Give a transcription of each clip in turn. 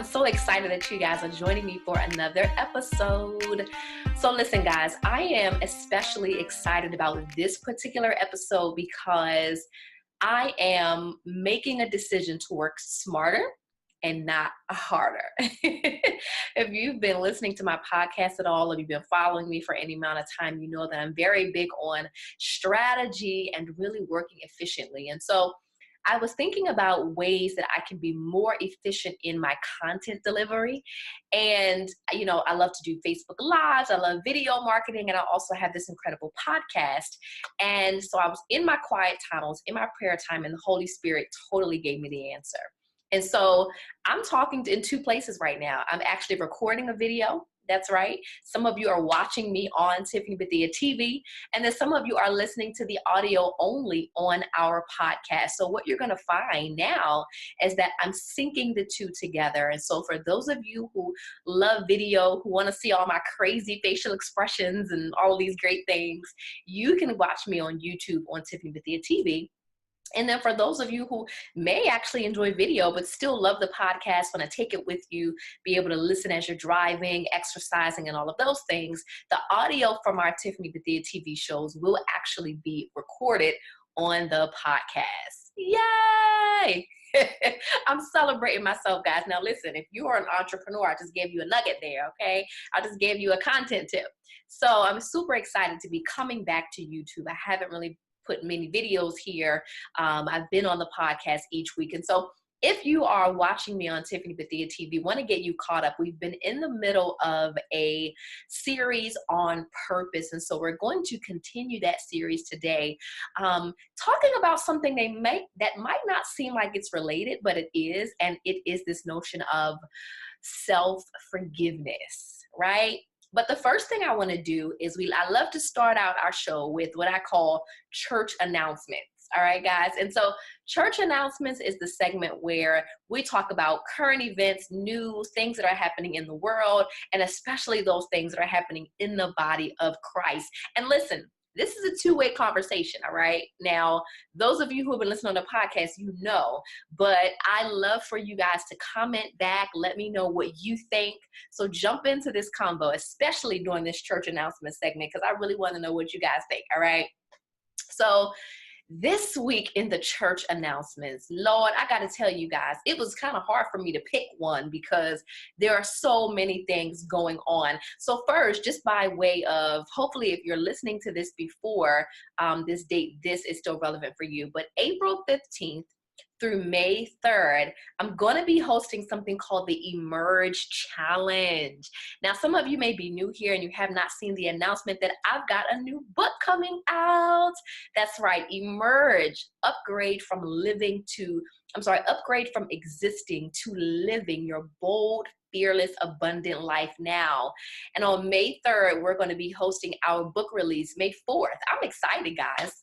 I'm so excited that you guys are joining me for another episode. So listen, guys, I am especially excited about this particular episode because I am making a decision to work smarter and not harder. If you've been listening to my podcast at all, or you've been following me for any amount of time, you know that I'm very big on strategy and really working efficiently. And so I was thinking about ways that I can be more efficient in my content delivery. And, you know, I love to do Facebook Lives. I love video marketing. And I also have this incredible podcast. And so I was in my quiet time, I was in my prayer time, and the Holy Spirit totally gave me the answer. And so I'm talking in two places right now. I'm actually recording a video. That's right. Some of you are watching me on Tiffany Bethia TV, and then some of you are listening to the audio only on our podcast. So what you're going to find now is that I'm syncing the two together. And so for those of you who love video, who want to see all my crazy facial expressions and all these great things, you can watch me on YouTube on Tiffany Bethia TV. And then for those of you who may actually enjoy video, but still love the podcast, want to take it with you, be able to listen as you're driving, exercising, and all of those things, the audio from our Tiffany Bethia TV shows will actually be recorded on the podcast. Yay! I'm celebrating myself, guys. Now listen, if you are an entrepreneur, I just gave you a nugget there, okay? I just gave you a content tip. So I'm super excited to be coming back to YouTube. I haven't really put many videos here. I've been on the podcast each week. And so if you are watching me on Tiffany Bethia TV, want to get you caught up. We've been in the middle of a series on purpose. And so we're going to continue that series today, talking about something that might not seem like it's related, but it is. And it is this notion of self-forgiveness, right? But the first thing I want to do is I love to start out our show with what I call church announcements. All right, guys. And so church announcements is the segment where we talk about current events, news, things that are happening in the world, and especially those things that are happening in the body of Christ. And listen, this is a two-way conversation, all right? Now, those of you who have been listening on the podcast, you know, but I love for you guys to comment back, let me know what you think. So jump into this combo, especially during this church announcement segment, because I really want to know what you guys think, all right? So this week in the church announcements, Lord, I got to tell you guys, it was kind of hard for me to pick one because there are so many things going on. So first, just by way of, hopefully if you're listening to this before this date, this is still relevant for you. But April 15th through May 3rd, I'm going to be hosting something called the Emerge Challenge. Now, some of you may be new here and you have not seen the announcement that I've got a new book coming out. That's right, Emerge, upgrade from existing to living your bold, fearless, abundant life now. And on May 3rd, we're going to be hosting our book release, May 4th. I'm excited, guys.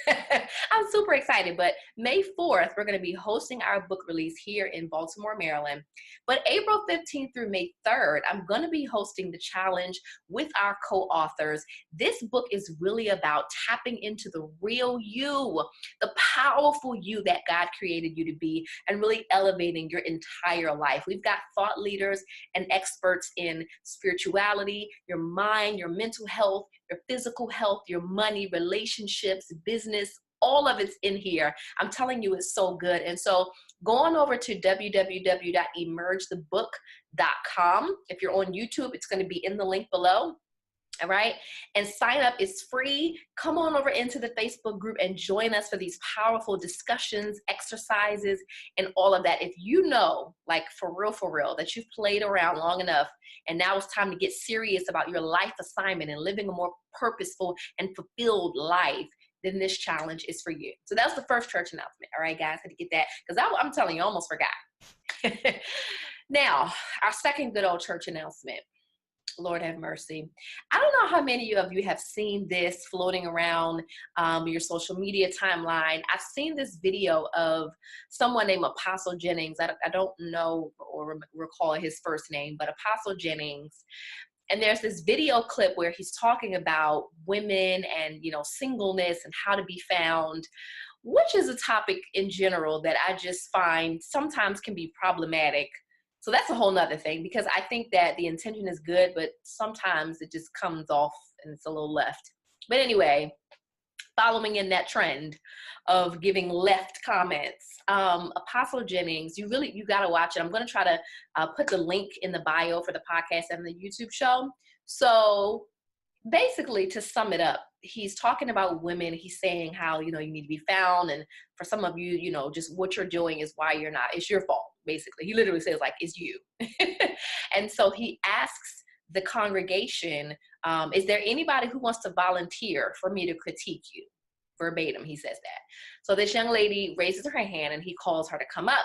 I'm super excited, but May 4th, we're going to be hosting our book release here in Baltimore, Maryland. But April 15th through May 3rd, I'm going to be hosting the challenge with our co-authors. This book is really about tapping into the real you, the powerful you that God created you to be, and really elevating your entire life. We've got thought leaders and experts in spirituality, your mind, your mental health, your physical health, your money, relationships, business, all of it's in here. I'm telling you, it's so good. And so go on over to www.emergethebook.com. If you're on YouTube, it's going to be in the link below. All right. And sign up is free. Come on over into the Facebook group and join us for these powerful discussions, exercises, and all of that. If you know, like for real, that you've played around long enough and now it's time to get serious about your life assignment and living a more purposeful and fulfilled life, then this challenge is for you. So that's the first church announcement. All right, guys, I had to get that because I'm telling you, I almost forgot. Now, our second good old church announcement. Lord have mercy. I don't know how many of you have seen this floating around your social media timeline. I've seen this video of someone named Apostle Jennings. I don't know or recall his first name, but Apostle Jennings. And there's this video clip where he's talking about women and, you know, singleness and how to be found, which is a topic in general that I just find sometimes can be problematic So that's a whole nother thing, because I think that the intention is good, but sometimes it just comes off and it's a little left. But anyway, following in that trend of giving left comments, Apostle Jennings, you got to watch it. I'm going to try to put the link in the bio for the podcast and the YouTube show. So basically, to sum it up, he's talking about women. He's saying how, you need to be found. And for some of you, just what you're doing is why you're not, it's your fault. Basically, he literally says, like, it's you. And so he asks the congregation, is there anybody who wants to volunteer for me to critique you? Verbatim, he says that. So this young lady raises her hand and he calls her to come up.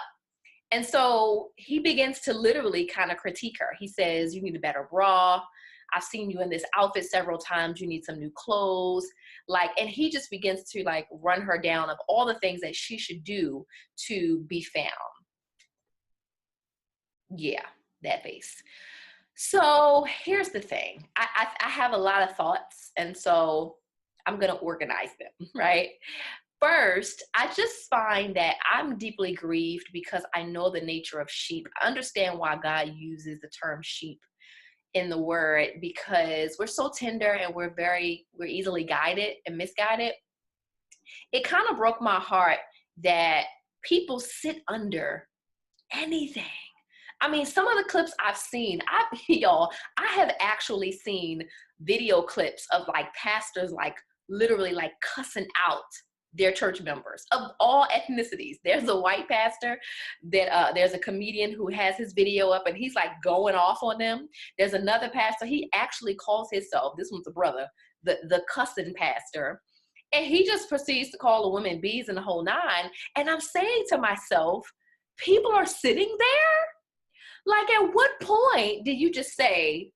And so he begins to literally kind of critique her. He says, you need a better bra. I've seen you in this outfit several times. You need some new clothes. And he just begins to run her down of all the things that she should do to be found. Yeah, that face. So here's the thing. I have a lot of thoughts, and so I'm going to organize them, right? First, I just find that I'm deeply grieved because I know the nature of sheep. I understand why God uses the term sheep in the word, because we're so tender and we're easily guided and misguided. It kind of broke my heart that people sit under anything. I mean, some of the clips I've seen, I have actually seen video clips of pastors literally cussing out their church members of all ethnicities. There's a white pastor that there's a comedian who has his video up and he's going off on them. There's another pastor, he actually calls himself, this one's a brother, the cussing pastor. And he just proceeds to call the women bees and the whole nine. And I'm saying to myself, people are sitting there? At what point did you just say,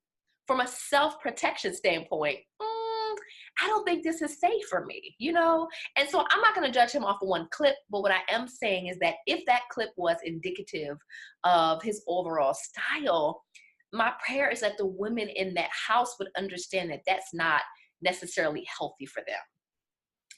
from a self-protection standpoint, I don't think this is safe for me, And so I'm not going to judge him off of one clip, but what I am saying is that if that clip was indicative of his overall style, my prayer is that the women in that house would understand that that's not necessarily healthy for them.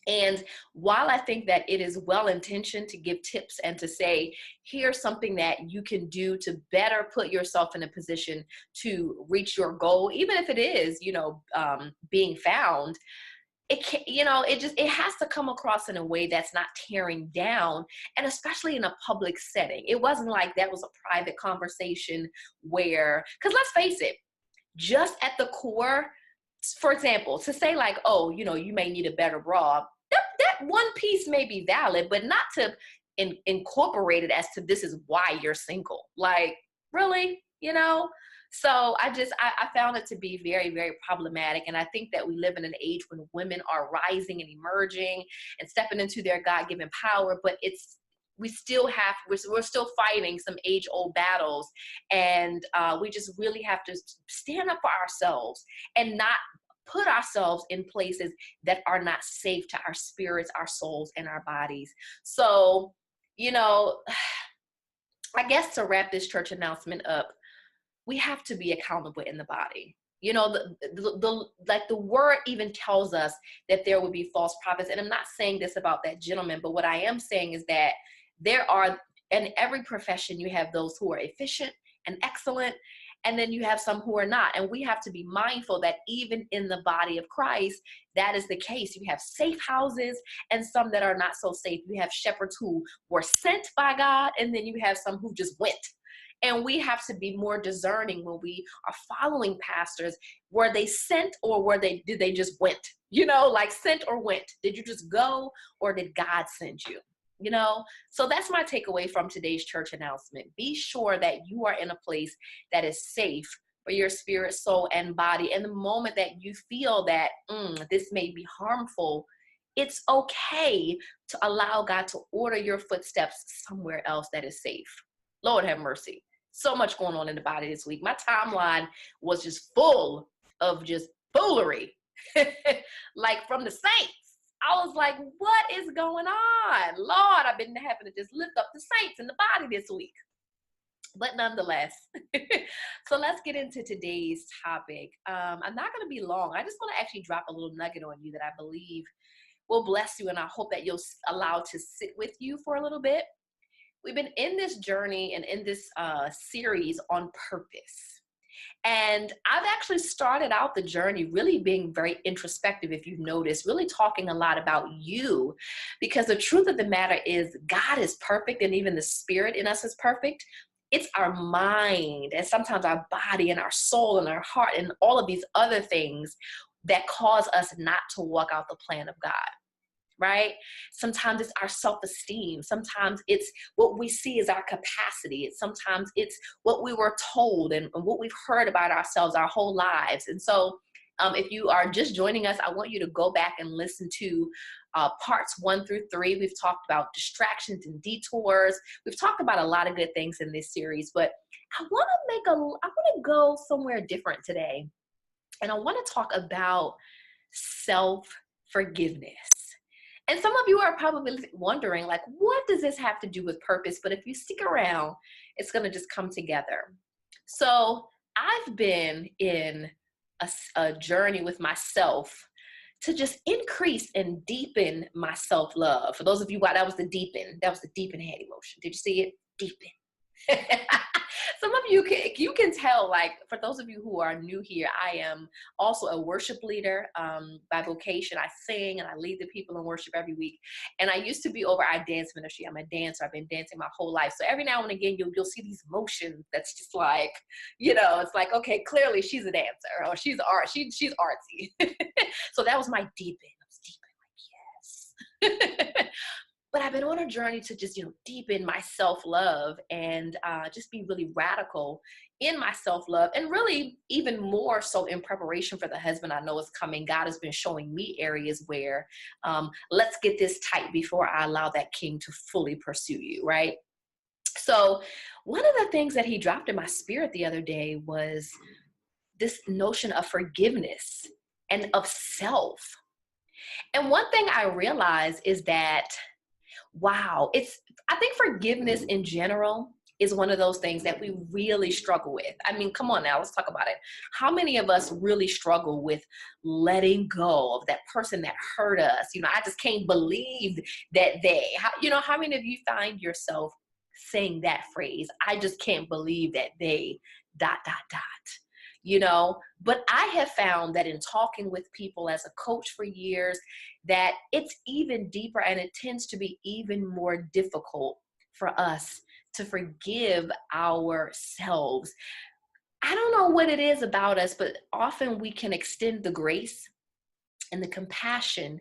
And while I think that it is well-intentioned to give tips and to say, here's something that you can do to better put yourself in a position to reach your goal, even if it is, being found, it has to come across in a way that's not tearing down, and especially in a public setting. It wasn't like that was a private conversation where, because let's face it, just at the core, for example, to say oh, you may need a better bra, that one piece may be valid, but not to incorporate it as to this is why you're single. Really, So I found it to be very, very problematic. And I think that we live in an age when women are rising and emerging and stepping into their God-given power, but we're still fighting some age-old battles. And we just really have to stand up for ourselves and not put ourselves in places that are not safe to our spirits, our souls, and our bodies. So, I guess to wrap this church announcement up, we have to be accountable in the body. The word even tells us that there will be false prophets. And I'm not saying this about that gentleman, but what I am saying is that there are, in every profession, you have those who are efficient and excellent, and then you have some who are not. And we have to be mindful that even in the body of Christ, that is the case. You have safe houses and some that are not so safe. You have shepherds who were sent by God, and then you have some who just went. And we have to be more discerning when we are following pastors. Were they sent, or did they just went? Sent or went. Did you just go, or did God send you? So that's my takeaway from today's church announcement. Be sure that you are in a place that is safe for your spirit, soul, and body. And the moment that you feel that this may be harmful, it's okay to allow God to order your footsteps somewhere else that is safe. Lord have mercy. So much going on in the body this week. My timeline was just full of just foolery, from the saints. I was like, what is going on? Lord, I've been having to just lift up the saints in the body this week. But nonetheless, so let's get into today's topic. I'm not going to be long. I just want to actually drop a little nugget on you that I believe will bless you, and I hope that you'll allow to sit with you for a little bit. we've been in this journey and in this series on purpose. And I've actually started out the journey really being very introspective, if you've noticed, really talking a lot about you, because the truth of the matter is God is perfect, and even the spirit in us is perfect. It's our mind and sometimes our body and our soul and our heart and all of these other things that cause us not to walk out the plan of God. Right? Sometimes it's our self-esteem. Sometimes it's what we see as our capacity. Sometimes it's what we were told and what we've heard about ourselves our whole lives. And so if you are just joining us, I want you to go back and listen to parts 1 through 3. We've talked about distractions and detours. We've talked about a lot of good things in this series, but I want to go somewhere different today. And I want to talk about self-forgiveness. And some of you are probably wondering, like, what does this have to do with purpose? But if you stick around, it's going to just come together. So I've been in a journey with myself to just increase and deepen my self-love. For those of you, that was the deepen hand emotion. Did you see it? Deepen. Some of you can tell, like, for those of you who are new here, I am also a worship leader by vocation. I sing and I lead the people in worship every week. And I used to be over our dance ministry. I'm a dancer. I've been dancing my whole life. So every now and again, you'll see these motions that's just like, it's like, okay, clearly she's a dancer, or she's artsy. So that was my deepen. I was deepen, like, yes. But I've been on a journey to just, deepen my self-love and just be really radical in my self-love, and really even more so in preparation for the husband I know is coming. God has been showing me areas where let's get this tight before I allow that king to fully pursue you, right? So one of the things that he dropped in my spirit the other day was this notion of forgiveness and of self. And one thing I realized is that, wow, I think forgiveness in general is one of those things that we really struggle with. I mean, come on now, let's talk about it. How many of us really struggle with letting go of that person that hurt us? I just can't believe that how many of you find yourself saying that phrase? I just can't believe that they ... But I have found that in talking with people as a coach for years, that it's even deeper, and it tends to be even more difficult for us to forgive ourselves. I don't know what it is about us, but often we can extend the grace and the compassion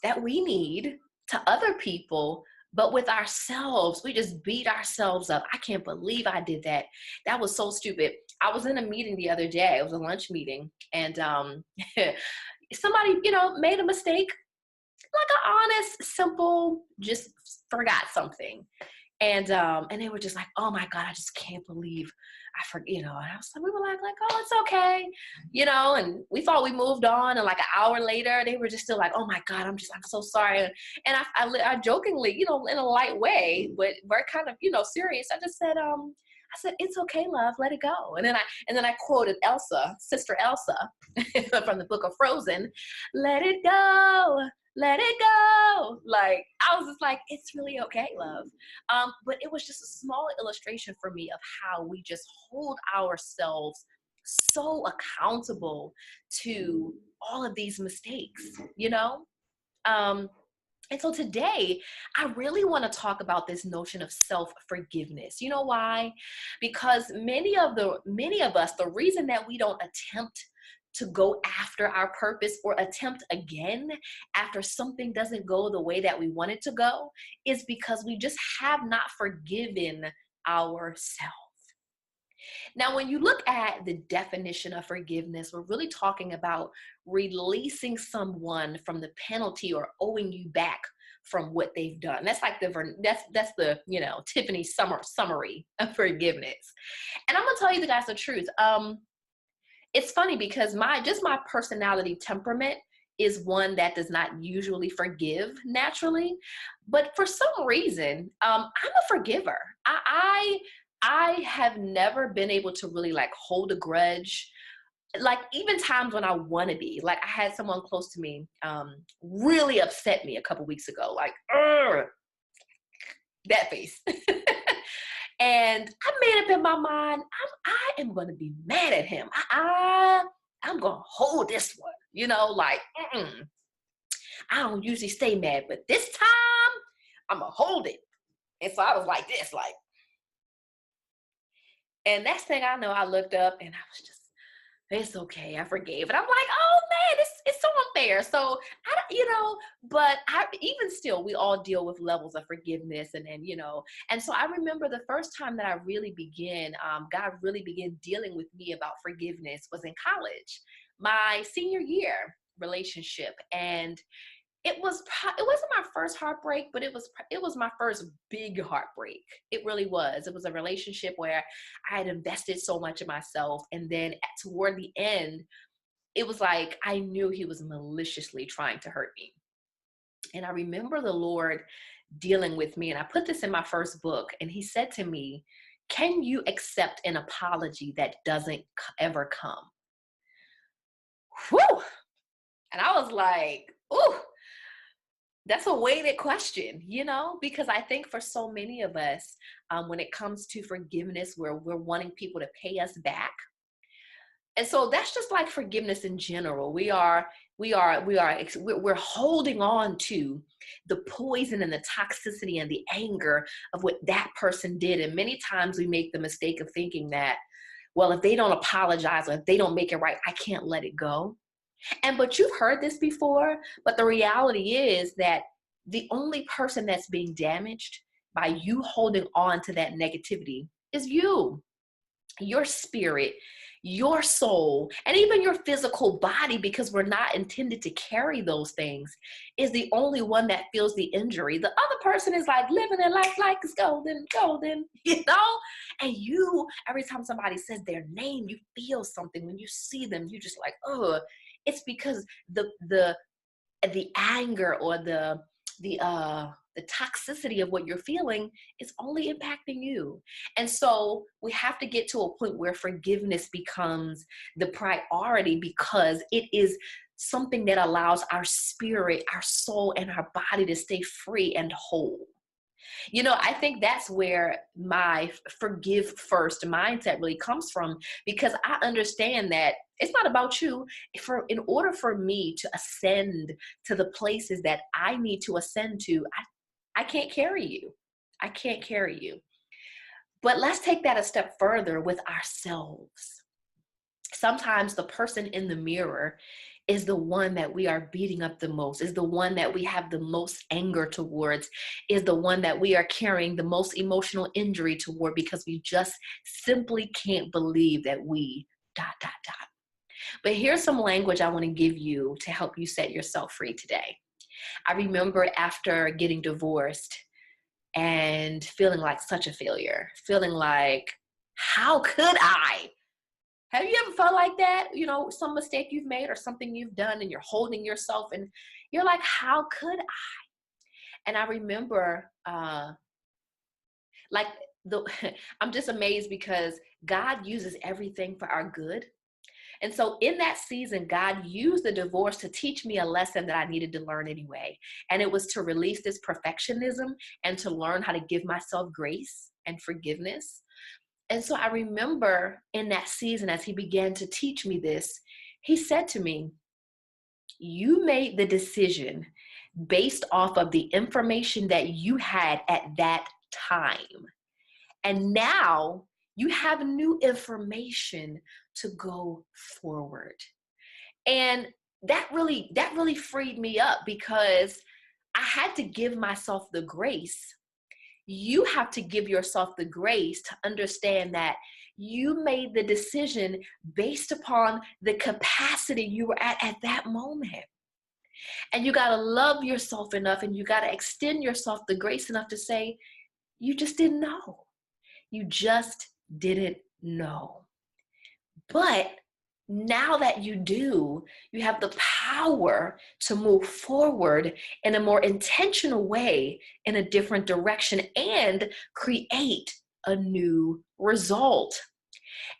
that we need to other people, but with ourselves, we just beat ourselves up. I can't believe I did that. That was so stupid. I was in a meeting the other day. It was a lunch meeting, and somebody, made a mistake, like an honest, simple, just forgot something. And they were just like, oh my God, I just can't believe I forgot, and I was like, we were like, oh, it's okay, and we thought we moved on. And like an hour later, they were just still like, oh my God, I'm so sorry. And I jokingly, in a light way, but we're kind of, serious. I just said, it's okay, love, let it go. And then I quoted Elsa, Sister Elsa from the book of Frozen, let it go. Let it go. Like, I was just like, it's really okay, love. But it was just a small illustration for me of how we just hold ourselves so accountable to all of these mistakes, And so today, I really want to talk about this notion of self-forgiveness. You know why? Because many of us, the reason that we don't attempt to go after our purpose or attempt again after something doesn't go the way that we want it to go is because we just have not forgiven ourselves. Now, when you look at the definition of forgiveness, we're really talking about releasing someone from the penalty or owing you back from what they've done. That's like that's the Tiffany summary of forgiveness. And I'm gonna tell you guys the truth. It's funny because my personality temperament is one that does not usually forgive naturally, but for some reason, I'm a forgiver. I have never been able to really like hold a grudge. Like even times when I want to be, like I had someone close to me really upset me a couple weeks ago, like that face. And I made up in my mind, I am going to be mad at him. I'm going to hold this one, like, I don't usually stay mad, but this time I'm going to hold it. And so I was like this, like, and next thing I know, I looked up and I was just, it's okay, I forgave. And I'm like, oh man, it's so unfair. So but even still, we all deal with levels of forgiveness, and so I remember the first time that I really God really began dealing with me about forgiveness was in college, my senior year relationship. And it wasn't my first heartbreak, but it was my first big heartbreak. It really was. It was a relationship where I had invested so much in myself, and then toward the end, it was like I knew he was maliciously trying to hurt me. And I remember the Lord dealing with me, and I put this in my first book, and he said to me, "Can you accept an apology that doesn't ever come?" Whew! And I was like, ooh. That's a weighted question, because I think for so many of us, when it comes to forgiveness, we're wanting people to pay us back. And so that's just like forgiveness in general. We're holding on to the poison and the toxicity and the anger of what that person did. And many times we make the mistake of thinking that, well, if they don't apologize or if they don't make it right, I can't let it go. But you've heard this before, but the reality is that the only person that's being damaged by you holding on to that negativity is you, your spirit, your soul, and even your physical body, because we're not intended to carry those things, is the only one that feels the injury. The other person is like living their life like it's golden, and you, every time somebody says their name, you feel something. When you see them, you just like, oh. It's because the anger or the toxicity of what you're feeling is only impacting you. And so we have to get to a point where forgiveness becomes the priority, because it is something that allows our spirit, our soul, and our body to stay free and whole. I think that's where my forgive first mindset really comes from, because I understand that it's not about you. In order for me to ascend to the places that I need to ascend to, I can't carry you. I can't carry you. But let's take that a step further with ourselves. Sometimes the person in the mirror is the one that we are beating up the most, is the one that we have the most anger towards, is the one that we are carrying the most emotional injury toward, because we just simply can't believe that we ... But here's some language I want to give you to help you set yourself free today. I remember after getting divorced and feeling like such a failure, feeling like, how could I? Have you ever felt like that? Some mistake you've made or something you've done, and you're holding yourself and you're like, how could I? And I remember, I'm just amazed, because God uses everything for our good. And so in that season, God used the divorce to teach me a lesson that I needed to learn anyway. And it was to release this perfectionism and to learn how to give myself grace and forgiveness. And so I remember in that season, as he began to teach me this, he said to me, you made the decision based off of the information that you had at that time. And now you have new information to go forward. And that really freed me up, because I had to give myself the grace. You have to give yourself the grace to understand that you made the decision based upon the capacity you were at that moment. And you got to love yourself enough, and you got to extend yourself the grace enough to say, you just didn't know. You just didn't know. But now that you do, you have the power to move forward in a more intentional way, in a different direction, and create a new result.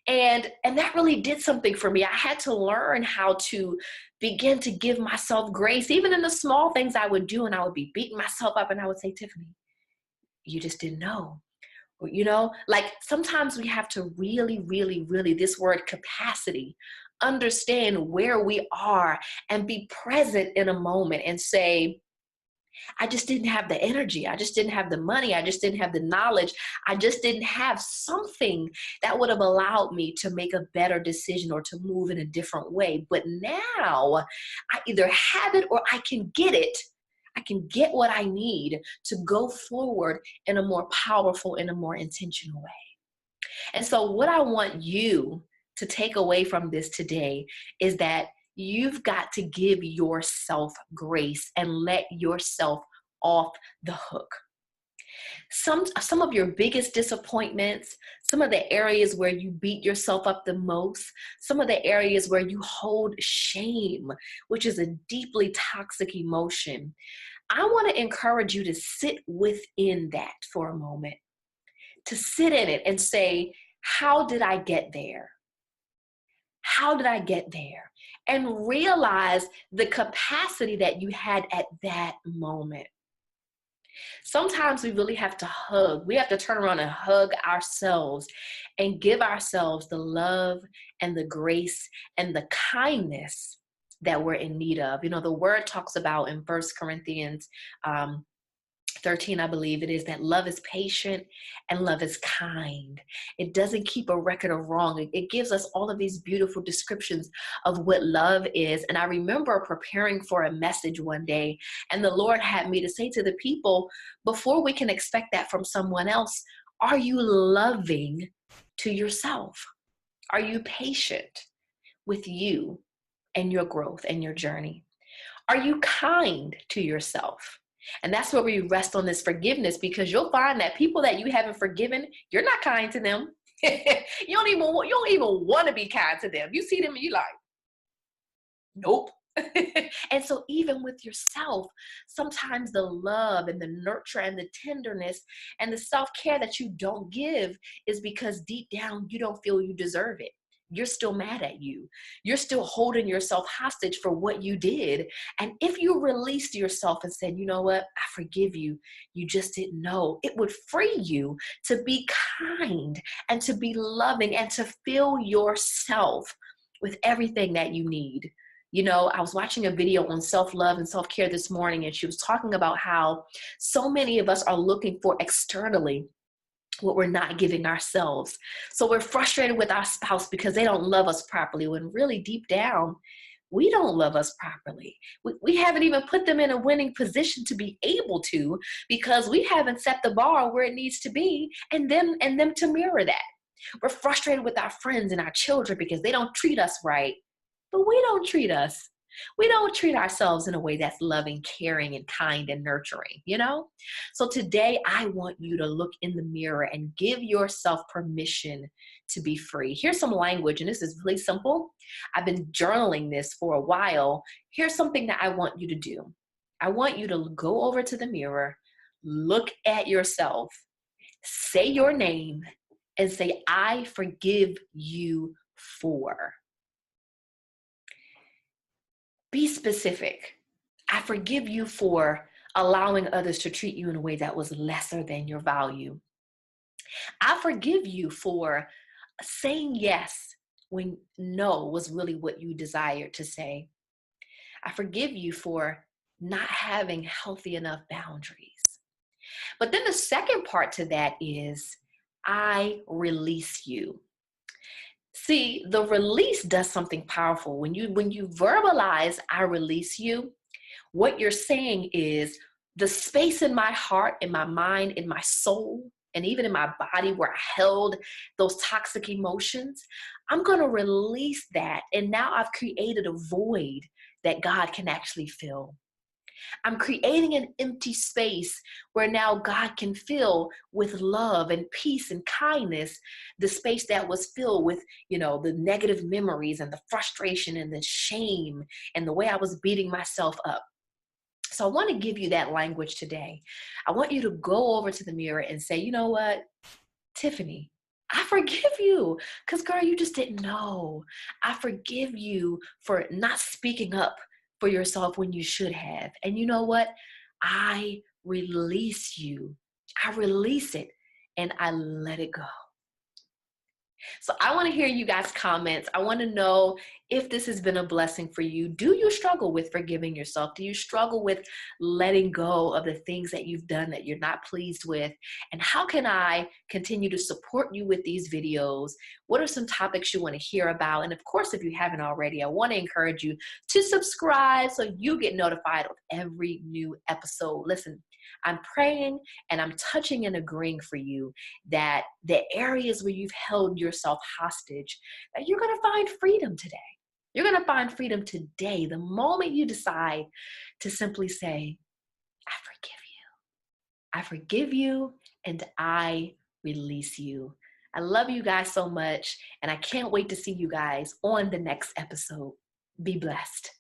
And that really did something for me. I had to learn how to begin to give myself grace, even in the small things I would do, and I would be beating myself up, and I would say, Tiffany, you just didn't know. You know, like sometimes we have to really, really, really, this word capacity, understand where we are and be present in a moment and say, I just didn't have the energy. I just didn't have the money. I just didn't have the knowledge. I just didn't have something that would have allowed me to make a better decision or to move in a different way. But now I either have it or I can get it. I can get what I need to go forward in a more powerful, in a more intentional way. And so, what I want you to take away from this today is that you've got to give yourself grace and let yourself off the hook. Some of your biggest disappointments, some of the areas where you beat yourself up the most, some of the areas where you hold shame, which is a deeply toxic emotion. I want to encourage you to sit within that for a moment, to sit in it and say, how did I get there? How did I get there? And realize the capacity that you had at that moment. Sometimes we really have to hug. We have to turn around and hug ourselves and give ourselves the love and the grace and the kindness that we're in need of. You know, the word talks about in 1 Corinthians 13, I believe it is, that love is patient and love is kind. It doesn't keep a record of wrong. It gives us all of these beautiful descriptions of what love is. And I remember preparing for a message one day, and the Lord had me to say to the people, before we can expect that from someone else, are you loving to yourself? Are you patient with you and your growth and your journey? Are you kind to yourself? And that's where we rest on this forgiveness, because you'll find that people that you haven't forgiven, you're not kind to them. You don't even want to be kind to them. You see them and you like, nope. And so even with yourself, sometimes the love and the nurture and the tenderness and the self-care that you don't give is because deep down you don't feel you deserve it. You're still mad at you. You're still holding yourself hostage for what you did. And if you released yourself and said, you know what, I forgive you, you just didn't know, it would free you to be kind and to be loving and to fill yourself with everything that you need. You know, I was watching a video on self-love and self-care this morning, and she was talking about how so many of us are looking for externally what we're not giving ourselves. So we're frustrated with our spouse because they don't love us properly, when really deep down, we don't love us properly. We haven't even put them in a winning position to be able to, because we haven't set the bar where it needs to be, and them to mirror that. We're frustrated with our friends and our children because they don't treat us right, but we don't treat us. We don't treat ourselves in a way that's loving, caring, and kind and nurturing, you know? So today, I want you to look in the mirror and give yourself permission to be free. Here's some language, and this is really simple. I've been journaling this for a while. Here's something that I want you to do. I want you to go over to the mirror, look at yourself, say your name, and say, I forgive you for. Be specific. I forgive you for allowing others to treat you in a way that was lesser than your value. I forgive you for saying yes when no was really what you desired to say. I forgive you for not having healthy enough boundaries. But then the second part to that is, I release you. See, the release does something powerful. When you verbalize, I release you, what you're saying is, the space in my heart, in my mind, in my soul, and even in my body where I held those toxic emotions, I'm going to release that. And now I've created a void that God can actually fill. I'm creating an empty space where now God can fill with love and peace and kindness, the space that was filled with, you know, the negative memories and the frustration and the shame and the way I was beating myself up. So I want to give you that language today. I want you to go over to the mirror and say, you know what, Tiffany, I forgive you, because girl, you just didn't know. I forgive you for not speaking up for yourself when you should have. And you know what? I release you. I release it. and I let it go. So I want to hear you guys' comments. I want to know if this has been a blessing for you. Do you struggle with forgiving yourself? Do you struggle with letting go of the things that you've done that you're not pleased with? And how can I continue to support you with these videos? What are some topics you want to hear about? And of course, if you haven't already, I want to encourage you to subscribe so you get notified of every new episode. Listen, I'm praying and I'm touching and agreeing for you that the areas where you've held yourself hostage, that you're going to find freedom today. You're going to find freedom today the moment you decide to simply say, I forgive you. I forgive you and I release you. I love you guys so much, and I can't wait to see you guys on the next episode. Be blessed.